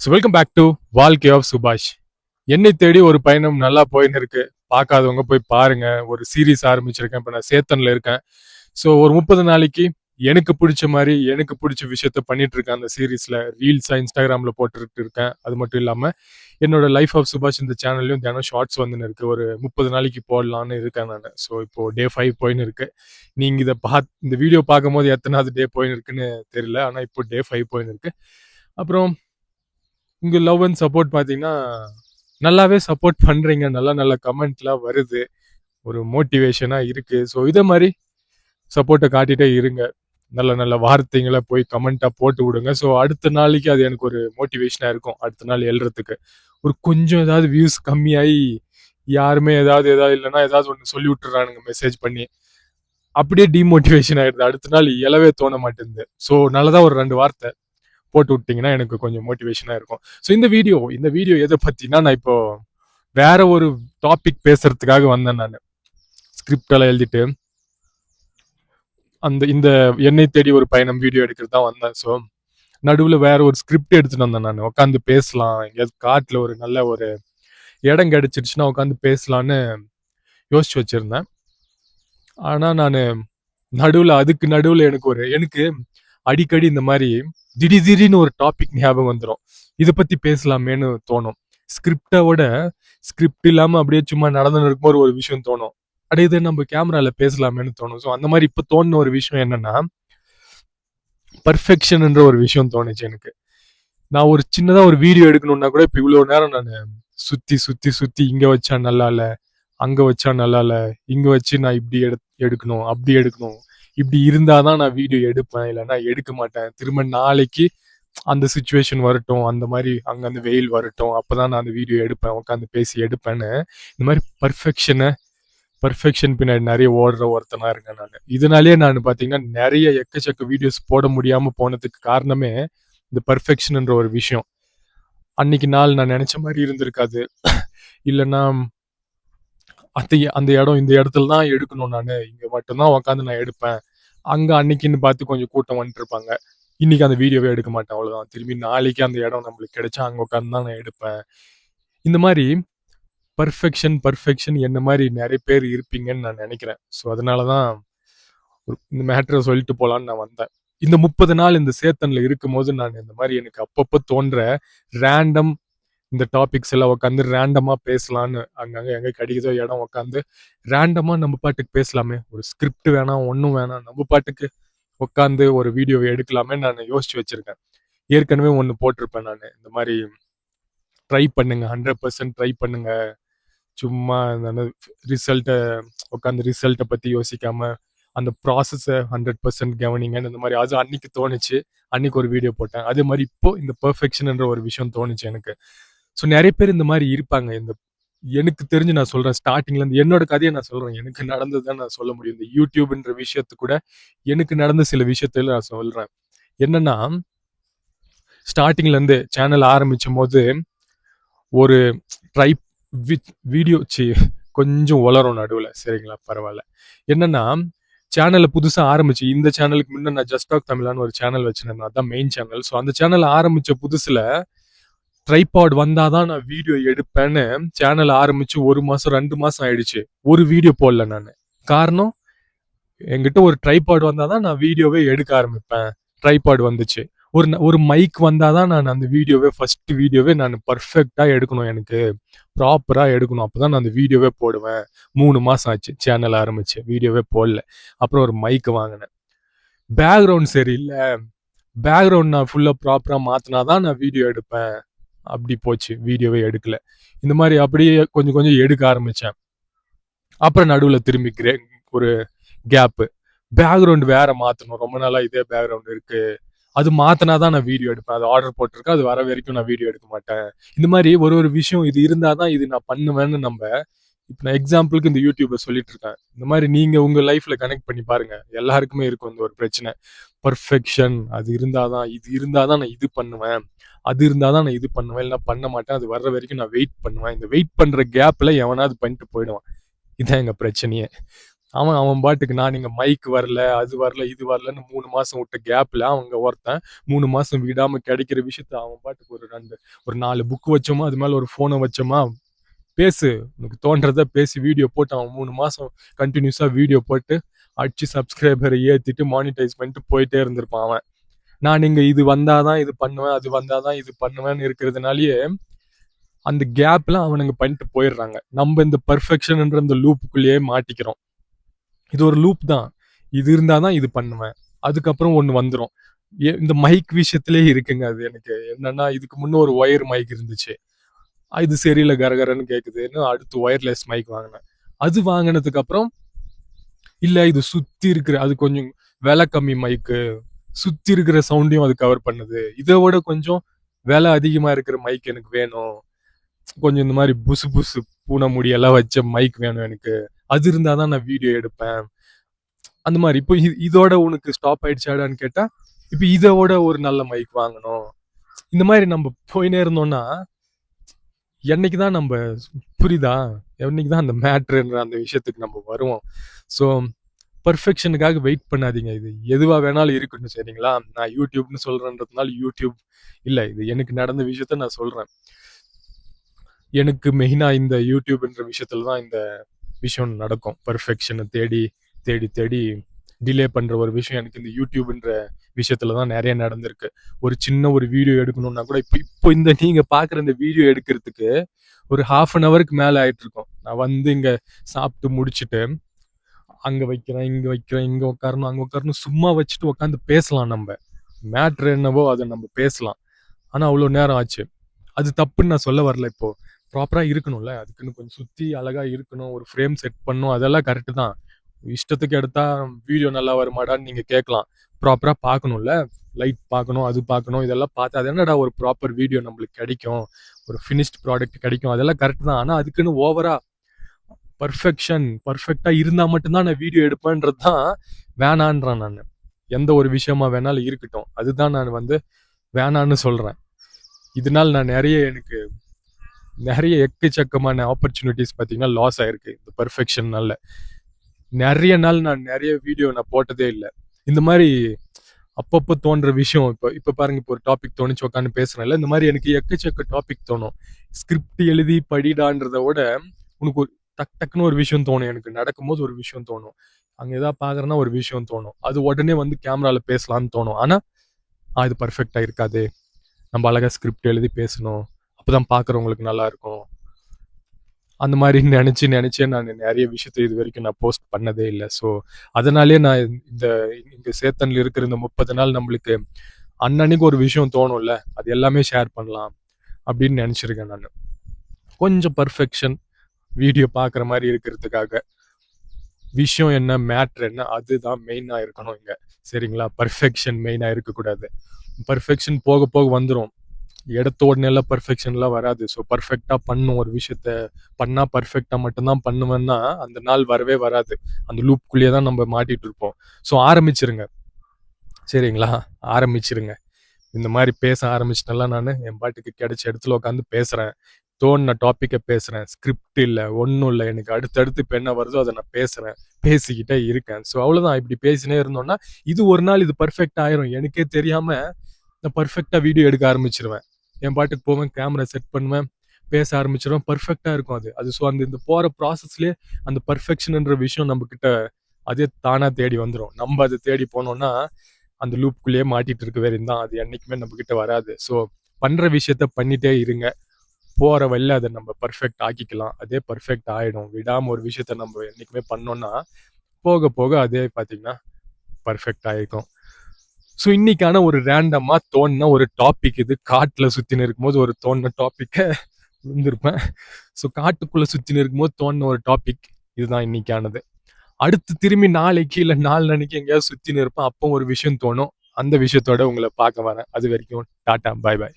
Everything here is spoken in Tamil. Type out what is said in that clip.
ஸோ வெல்கம் பேக் டு வாழ்க்கை ஆஃப் சுபாஷ். என்னை தேடி ஒரு பயணம் நல்லா போயின்னு இருக்கு. பார்க்காதவங்க போய் பாருங்க. ஒரு சீரீஸ் ஆரம்பிச்சிருக்கேன். இப்போ நான் சேத்தன்ல இருக்கேன். ஸோ ஒரு 30 நாளைக்கு எனக்கு பிடிச்ச மாதிரி எனக்கு பிடிச்ச விஷயத்த பண்ணிட்டு இருக்கேன். அந்த சீரீஸ்ல ரீல்ஸா இன்ஸ்டாகிராம்ல போட்டுட்டு இருக்கேன். அது மட்டும் இல்லாம என்னோட லைஃப் ஆஃப் சுபாஷ் இந்த சேனல்லையும் தினம் ஷார்ட்ஸ் வந்துன்னு இருக்கு. ஒரு 30 நாளைக்கு போடலான்னு இருக்கேன் நான். ஸோ இப்போ டே 5 போயின்னு இருக்கு. நீங்க இந்த வீடியோ பார்க்கும்போது எத்தனாவது டே போயின்னு இருக்குன்னு தெரியல. ஆனால் இப்போ டே 5 போயின்னு இருக்கு. அப்புறம் உங்க லவ் அண்ட் சப்போர்ட் பார்த்தீங்கன்னா நல்லாவே சப்போர்ட் பண்றீங்க. நல்ல நல்ல கமெண்ட்லாம் வருது. ஒரு மோட்டிவேஷனா இருக்கு. ஸோ இதை மாதிரி சப்போர்ட்டை காட்டிட்டே இருங்க. நல்ல நல்ல வார்த்தைங்களை போய் கமெண்டா போட்டு விடுங்க. ஸோ அடுத்த நாளைக்கு அது எனக்கு ஒரு மோட்டிவேஷனா இருக்கும். அடுத்த நாள் எழுறதுக்கு ஒரு கொஞ்சம் ஏதாவது வியூஸ் கம்மியாகி யாருமே ஏதாவது இல்லைன்னா ஏதாவது ஒன்று சொல்லி விட்டுறானுங்க மெசேஜ் பண்ணி, அப்படியே டிமோட்டிவேஷன் ஆயிடுது. அடுத்த நாள் எழவே தோண மாட்டேங்குது. ஸோ நல்லதா ஒரு 2 வார்த்தை போட்டு விட்டீங்கன்னா எனக்கு கொஞ்சம் மோட்டிவேஷனா இருக்கும். ஸோ இந்த வீடியோ எதை பத்தினா, நான் இப்போ வேற ஒரு டாபிக் பேசுறதுக்காக வந்தேன். நான் ஸ்கிரிப்ட் எல்லாம் எழுதிட்டு இந்த என்னை தேடி ஒரு பயணம் வீடியோ எடுக்கிறது தான் வந்தேன். ஸோ நடுவில் வேற ஒரு ஸ்கிரிப்ட் எடுத்துட்டு வந்தேன். நான் உட்காந்து பேசலாம், எங்கேயாவது காட்டுல ஒரு நல்ல ஒரு இடம் கிடைச்சிருச்சுன்னா உட்காந்து பேசலான்னு யோசிச்சு வச்சிருந்தேன். ஆனா நான் அதுக்கு நடுவில் எனக்கு அடிக்கடி இந்த மாதிரி திடீர்னு ஒரு டாபிக் ஞாபகம் வந்துடும். இதை பத்தி பேசலாமேன்னு தோணும். ஸ்கிரிப்ட் இல்லாம அப்படியே சும்மா நடந்து இருக்கும்போது ஒரு விஷயம் தோணும். அடே இதை நம்ம கேமரால பேசலாமேன்னு தோணும். ஸோ அந்த மாதிரி இப்ப தோணுன ஒரு விஷயம் என்னன்னா, பர்ஃபெக்ஷன்ன்ற ஒரு விஷயம் தோணுச்சு எனக்கு. நான் ஒரு சின்னதா ஒரு வீடியோ எடுக்கணும்னா கூட இப்ப இவ்வளவு நேரம் நான் சுத்தி சுத்தி சுத்தி இங்க வச்சா நல்லா இல்ல, அங்க வச்சா நல்லா இல்ல, இங்க வச்சு நான் இப்படி எடுக்கணும், அப்படி எடுக்கணும், இப்படி இருந்தாதான் நான் வீடியோ எடுப்பேன், இல்லைன்னா எடுக்க மாட்டேன். திரும்ப நாளைக்கு அந்த சுச்சுவேஷன் வரட்டும், அந்த மாதிரி அங்க அந்த வெயில் வரட்டும், அப்பதான் நான் அந்த வீடியோ எடுப்பேன், உட்காந்து பேசி எடுப்பேன்னு இந்த மாதிரி பர்ஃபெக்ஷன் பின்னாடி நிறைய ஓடுற ஒருத்தனா இருக்கேன் நான். இதனாலேயே நான் பாத்தீங்கன்னா நிறைய எக்கச்சக்க வீடியோஸ் போட முடியாம போனதுக்கு காரணமே இந்த பர்ஃபெக்ஷன்ன்ற ஒரு விஷயம். அன்னைக்கு நாள் நான் நினைச்ச மாதிரி இருந்திருக்காது. இல்லைன்னா அந்த இடம் இந்த இடத்துல தான் எடுக்கணும், நான் இங்க மட்டும்தான் உட்காந்து நான் எடுப்பேன், அங்க அன்னைக்குன்னு பார்த்து கொஞ்சம் கூட்டம் வந்துட்டு இருப்பாங்க, இன்னைக்கு அந்த வீடியோவே எடுக்க மாட்டேன், அவ்வளவுதான். திரும்பி நாளைக்கு அந்த இடம் நம்மளுக்கு கிடைச்சா அங்க உட்காந்து தான் நான் எடுப்பேன். இந்த மாதிரி பர்ஃபெக்ஷன் என்ன மாதிரி நிறைய பேர் இருப்பீங்கன்னு நான் நினைக்கிறேன். ஸோ அதனாலதான் இந்த மேட்டரை சொல்லிட்டு போலான்னு நான் வந்தேன். இந்த 30 நாள் இந்த சேத்தன்ல இருக்கும் போது நான் இந்த மாதிரி எனக்கு அப்பப்போ தோன்ற ரேண்டம் இந்த டாபிக்ஸ் எல்லாம் உட்காந்து ரேண்டமா பேசலான்னு அங்கங்க எங்க கிடைக்குதோ இடம் உட்காந்து ரேண்டமா நம்ம பாட்டுக்கு பேசலாமே, ஒரு ஸ்கிரிப்ட் வேணாம், ஒன்றும் வேணாம், நம்ம பாட்டுக்கு உட்காந்து ஒரு வீடியோவை எடுக்கலாமே நான் யோசிச்சு வச்சிருக்கேன். ஏற்கனவே ஒன்று போட்டிருப்பேன் நான், இந்த மாதிரி ட்ரை பண்ணுங்க, 100% ட்ரை பண்ணுங்க, சும்மா ரிசல்ட்டை உட்காந்து ரிசல்ட்டை பத்தி யோசிக்காம அந்த ப்ராசஸை 100% கவனிங்கன்னு இந்த மாதிரி அது அன்னைக்கு தோணுச்சு. அன்னைக்கு ஒரு வீடியோ போட்டேன். அதே மாதிரி இப்போ இந்த பெர்ஃபெக்ஷன்ன்ற ஒரு விஷயம் தோணுச்சு எனக்கு. ஸோ நிறைய பேர் இந்த மாதிரி இருப்பாங்க. எனக்கு தெரிஞ்சு நான் சொல்றேன், ஸ்டார்டிங்ல இருந்து என்னோட கதையை நான் சொல்றேன். எனக்கு நடந்ததுதான் நான் சொல்ல முடியும். இந்த யூடியூப்ன்ற விஷயத்து கூட எனக்கு நடந்த சில விஷயத்துல நான் சொல்றேன். என்னன்னா, ஸ்டார்டிங்ல இருந்து சேனல் ஆரம்பிச்சும் போது ஒரு ட்ரை வீடியோ கொஞ்சம் வளரும் நடுவில், சரிங்களா, பரவாயில்ல. என்னன்னா, சேனலை புதுசா ஆரம்பிச்சு இந்த சேனலுக்கு முன்ன நான் ஜஸ்ட் டாக் தமிழான்னு ஒரு சேனல் வச்சிருந்தேன். அதான் மெயின் சேனல். ஸோ அந்த சேனல் ஆரம்பிச்ச புதுசுல ட்ரைபாட் வந்தாதான் நான் வீடியோ எடுப்பேன்னு சேனல் ஆரம்பிச்சு 1 மாசம் 2 மாசம் ஆயிடுச்சு, ஒரு வீடியோ போடல நான். காரணம், என்கிட்ட ஒரு ட்ரைபாட் வந்தாதான் நான் வீடியோவே எடுக்க ஆரம்பிப்பேன். ட்ரைபாட் வந்துச்சு, ஒரு மைக் வந்தாதான் நான் அந்த ஃபர்ஸ்ட் வீடியோவே நான் பர்ஃபெக்டா எடுக்கணும், எனக்கு ப்ராப்பரா எடுக்கணும், அப்பதான் நான் அந்த வீடியோவே போடுவேன். 3 மாசம் ஆச்சு சேனல் ஆரம்பிச்சு, வீடியோவே போடல. அப்புறம் ஒரு மைக் வாங்கினேன். பேக்ரவுண்ட் சரியில்லை, பேக்ரவுண்ட் நான் ஃபுல்லா ப்ராப்பரா மாத்தினாதான் நான் வீடியோ எடுப்பேன். அப்படி போச்சு, வீடியோவே எடுக்கல. இந்த மாதிரி அப்படியே கொஞ்சம் கொஞ்சம் எடுக்க ஆரம்பிச்சேன். அப்புறம் நடுவில் திரும்பி ஒரு கேப்பு, பேக்ரவுண்ட் வேற மாத்தணும், ரொம்ப நாளா இதே பேக்ரவுண்ட் இருக்கு, அது மாத்தினாதான் நான் வீடியோ எடுப்பேன், அது ஆர்டர் போட்டிருக்கேன், அது வர வரைக்கும் நான் வீடியோ எடுக்க மாட்டேன். இந்த மாதிரி ஒரு விஷயம் இது இருந்தாதான் இது நான் பண்ணுவேன்னு நம்ம இப்போ நான் எக்ஸாம்பிளுக்கு இந்த யூடியூப்ல சொல்லிட்டு இருக்கேன். இந்த மாதிரி நீங்க உங்க லைஃப்ல கனெக்ட் பண்ணி பாருங்க, எல்லாருக்குமே இருக்கும் இந்த ஒரு பிரச்சனை. பர்ஃபெக்ஷன் அது இருந்தாதான் நான் இது பண்ணுவேன், அது இருந்தாதான் நான் இது பண்ணுவேன், இல்லைன்னா பண்ண மாட்டேன், அது வர்ற வரைக்கும் நான் வெயிட் பண்ணுவேன். இந்த வெயிட் பண்ற கேப்ல எவனாவது பண்ணிட்டு போயிடுவான். இதான் எங்க பிரச்சனையே. அவன் அவன் பாட்டுக்கு நான் இங்க மைக் வரல, அது வரல, இது வரலன்னு 3 மாசம் விட்ட கேப்ல அவங்க ஒருத்தன் 3 மாசம் விடாம கிடைக்கிற விஷயத்த அவன் பாட்டுக்கு ஒரு 4 புக் வச்சோமா, அது மேல ஒரு ஃபோன வச்சோமா, பேசு. உனக்கு தோன்றத பேசி வீடியோ போட்டு அவன் 3 மாசம் கன்டினியூஸா வீடியோ போட்டு அடிச்சு சப்ஸ்கிரைபரை ஏத்திட்டு மானிட்டைஸ் பண்ணிட்டு போயிட்டே இருந்திருப்பான் அவன். நான் இங்க இது வந்தாதான் இது பண்ணுவேன், அது வந்தாதான் இது பண்ணுவேன்னு இருக்கிறதுனாலயே அந்த கேப்ல அவனுங்க பண்ணிட்டு போயிடுறாங்க. நம்ம இந்த பெர்ஃபெக்ஷன்ன்ற இந்த லூப்புக்குள்ளேயே மாட்டிக்கிறோம். இது ஒரு லூப் தான். இது இருந்தாதான் இது பண்ணுவேன். அதுக்கப்புறம் ஒண்ணு வந்துரும். இந்த மைக் விஷயத்திலே இருக்குங்க அது எனக்கு. என்னன்னா இதுக்கு முன்ன ஒரு ஒயர் மைக் இருந்துச்சு. இது சரியில்ல கரகரன்னு கேக்குதுன்னு அடுத்து ஒயர்லெஸ் மைக் வாங்கினேன். அது வாங்கினதுக்கு அப்புறம் இல்ல இது சுத்தி இருக்கிற அது கொஞ்சம் விலை கம்மி மைக்கு, சுத்தி இருக்கிற சவுண்டையும் அது கவர் பண்ணுது. இதை விட கொஞ்சம் விலை அதிகமா இருக்கிற மைக் எனக்கு வேணும். கொஞ்சம் இந்த மாதிரி புசு புசு பூனை முடியெல்லாம் வச்ச மைக் வேணும் எனக்கு. அது இருந்தாதான் நான் வீடியோ எடுப்பேன். அந்த மாதிரி இப்போ இதோட உனக்கு ஸ்டாப் ஆயிடுச்சாடான்னு கேட்டா, இப்ப இதோட ஒரு நல்ல மைக் வாங்கணும். இந்த மாதிரி நம்ம போயினே இருந்தோம்னா என்னைக்குதான் நம்ம புரியுதா, என்னைக்குதான் அந்த மேட்ருன்ற அந்த விஷயத்துக்கு நம்ம வருவோம். ஸோ பர்ஃபெக்ஷனுக்காக வெயிட் பண்ணாதீங்க. இது எதுவா வேணாலும் இருக்கட்டும், சரிங்களா? நான் யூடியூப்னு சொல்றேன்றதுனால யூடியூப் இல்ல, இது எனக்கு நடந்த விஷயத்த நான் சொல்றேன். எனக்கு மெயினா இந்த யூடியூப்ன்ற விஷயத்துல தான் இந்த விஷயம் நடக்கும். பர்ஃபெக்ஷனை தேடி தேடி தேடி டிலே பண்ற ஒரு விஷயம் எனக்கு இந்த யூடியூப்ன்ற விஷயத்துல தான் நிறைய நடந்திருக்கு. ஒரு சின்ன ஒரு வீடியோ எடுக்கணும்னா கூட இப்போ இப்போ இந்த நீங்க பாக்குற இந்த வீடியோ எடுக்கிறதுக்கு ஒரு 1/2 ஹவருக்கு மேல ஆயிட்டு இருக்கும். நான் வந்து இங்க சாப்பிட்டு முடிச்சுட்டு அங்க வைக்கிறேன், இங்க வைக்கிறேன், இங்க உட்காரணும், அங்க உட்காரணும், சும்மா வச்சுட்டு உட்காந்து பேசலாம் நம்ம. மேட்ரு என்னவோ அதை நம்ம பேசலாம். ஆனா அவ்வளவு நேரம் ஆச்சு. அது தப்புன்னு நான் சொல்ல வரல இப்போ. ப்ராப்பரா இருக்கணும்ல, அதுக்குன்னு கொஞ்சம் சுத்தி அழகா இருக்கணும், ஒரு ஃப்ரேம் செட் பண்ணணும், அதெல்லாம் கரெக்ட் தான். இஷ்டத்துக்கு எடுத்தா வீடியோ நல்லா வருமாடான்னு நீங்க கேட்கலாம். ப்ராப்பரா பார்க்கணும்ல, லைட் பார்க்கணும், அது பார்க்கணும், இதெல்லாம் பார்த்து அது என்னடா ஒரு ப்ராப்பர் வீடியோ நம்மளுக்கு கிடைக்கும், ஒரு ஃபினிஷ்ட் ப்ராடக்ட் கிடைக்கும், அதெல்லாம் கரெக்ட் தான். ஆனா அதுக்குன்னு ஓவரா பர்ஃபெக்டா இருந்தா மட்டும்தான் நான் வீடியோ எடுப்பேன்றது தான் வேணான்றான் நான். எந்த ஒரு விஷயமா வேணாலும் இருக்கட்டும், அதுதான் நான் வந்து வேணான்னு சொல்றேன். இதனால நான் எனக்கு நிறைய எக்கச்சக்கமான ஆப்பர்ச்சுனிட்டிஸ் பார்த்தீங்கன்னா லாஸ் ஆயிருக்கு இந்த பர்ஃபெக்ஷன்னால. நிறைய நாள் நான் நிறைய வீடியோ நான் போட்டதே இல்லை. இந்த மாதிரி அப்பப்போ தோன்ற விஷயம். இப்போ இப்போ பாருங்க, இப்போ ஒரு டாபிக் தோணிச்சு உட்காந்து பேசுறேன்ல, இந்த மாதிரி எனக்கு எக்கச்சக்க டாபிக் தோணும். ஸ்கிரிப்ட் எழுதி படிடான்றத விட உனக்கு ஒரு டக்குன்னு ஒரு விஷயம் தோணும். எனக்கு நடக்கும்போது ஒரு விஷயம் தோணும், அங்க ஏதாவது பாக்குறேன்னா ஒரு விஷயம் தோணும், அது உடனே வந்து கேமரால பேசலாம்னு தோணும். ஆனா அது பர்ஃபெக்டா இருக்காது. நம்ம அழகா ஸ்கிரிப்ட் எழுதி பேசணும், அப்பதான் பாக்குறவங்களுக்கு நல்லா இருக்கும். அந்த மாதிரி நினைச்சே நான் நிறைய விஷயத்த இது வரைக்கும் நான் போஸ்ட் பண்ணதே இல்லை. ஸோ அதனாலே நான் இந்த இங்க சேத்தன்ல இருக்கிற இந்த 30 நாள் நம்மளுக்கு அன்னன்னைக்கு ஒரு விஷயம் தோணும்ல, அது எல்லாமே ஷேர் பண்ணலாம் அப்படின்னு நினைச்சிருக்கேன் நான். கொஞ்சம் பர்ஃபெக்ஷன் வீடியோ பார்க்குற மாதிரி இருக்கிறதுக்காக விஷயம் என்ன, மேட்ரு என்ன, அதுதான் மெயினா இருக்கணும் இங்க, சரிங்களா? பர்ஃபெக்ஷன் மெயினா இருக்கக்கூடாது. பர்ஃபெக்ஷன் போக போக வந்துடும். எடுத்த உடனே எல்லாம் பர்ஃபெக்ஷன்லாம் வராது. ஸோ பர்ஃபெக்டா பண்ணும் ஒரு விஷயத்த பண்ணா பர்ஃபெக்டா மட்டும்தான் பண்ணுவேன்னா அந்த நாள் வரவே வராது. அந்த லூப்குள்ளேயே தான் நம்ம மாட்டிட்டு இருப்போம். ஸோ ஆரம்பிச்சிருங்க, சரிங்களா? ஆரம்பிச்சிருங்க. இந்த மாதிரி பேச ஆரம்பிச்சிட்டேன்ல, நான் என் பாட்டுக்கு கிடைச்ச இடத்துல உட்காந்து பேசுறேன். தோணுன டாப்பிக்கை பேசுறேன். ஸ்கிரிப்ட் இல்லை, ஒன்றும் இல்லை. எனக்கு அடுத்தடுத்து இப்போ என்ன வருதோ அதை நான் பேசுறேன், பேசிக்கிட்டே இருக்கேன். ஸோ அவ்வளோதான். இப்படி பேசினே இருந்தோம்னா இது ஒரு நாள் இது பர்ஃபெக்ட் ஆயிரும். எனக்கே தெரியாம நான் பர்ஃபெக்டா வீடியோ எடுக்க ஆரம்பிச்சிருவேன். என் பாட்டுக்கு போவேன், கேமரா செட் பண்ணுவேன், பேச ஆரம்பிச்சிருவேன். பர்ஃபெக்டா இருக்கும் அது. அது ஸோ அந்த இந்த போற ப்ராசஸ்லயே அந்த பர்ஃபெக்ஷன்ன்ற விஷயம் நம்ம கிட்ட அதே தானா தேடி வந்துடும். நம்ம அதை தேடி போனோம்னா அந்த லூப்புக்குள்ளேயே மாட்டிட்டு இருக்க வேற தான், அது என்னைக்குமே நம்ம கிட்ட வராது. ஸோ பண்ற விஷயத்த பண்ணிட்டே இருங்க. போற வழியில அதை நம்ம பர்ஃபெக்ட் ஆக்கிக்கலாம். அதே பர்ஃபெக்ட் ஆயிடும். விடாம ஒரு விஷயத்த நம்ம என்னைக்குமே பண்ணோம்னா போக போக அதே பாத்தீங்கன்னா பர்ஃபெக்ட் ஆயிருக்கும். ஸோ இன்னைக்கான ஒரு ரேண்டமா தோணுன ஒரு டாபிக் இது. காட்டுல சுத்தின்னு இருக்கும்போது ஒரு தோணுன டாபிக்க இருந்திருப்பேன். ஸோ காட்டுக்குள்ள சுத்தின்னு இருக்கும்போது தோணுன ஒரு டாபிக் இதுதான் இன்னைக்கானது. அடுத்து திரும்பி நாளைக்கு இல்ல நாளன்னைக்கு எங்கேயாவது சுத்தின்னு இருப்பேன். அப்போ ஒரு விஷயம் தோணும். அந்த விஷயத்தோட உங்களை பார்க்க வரேன். அது வரைக்கும் டாடா, பாய் பாய்.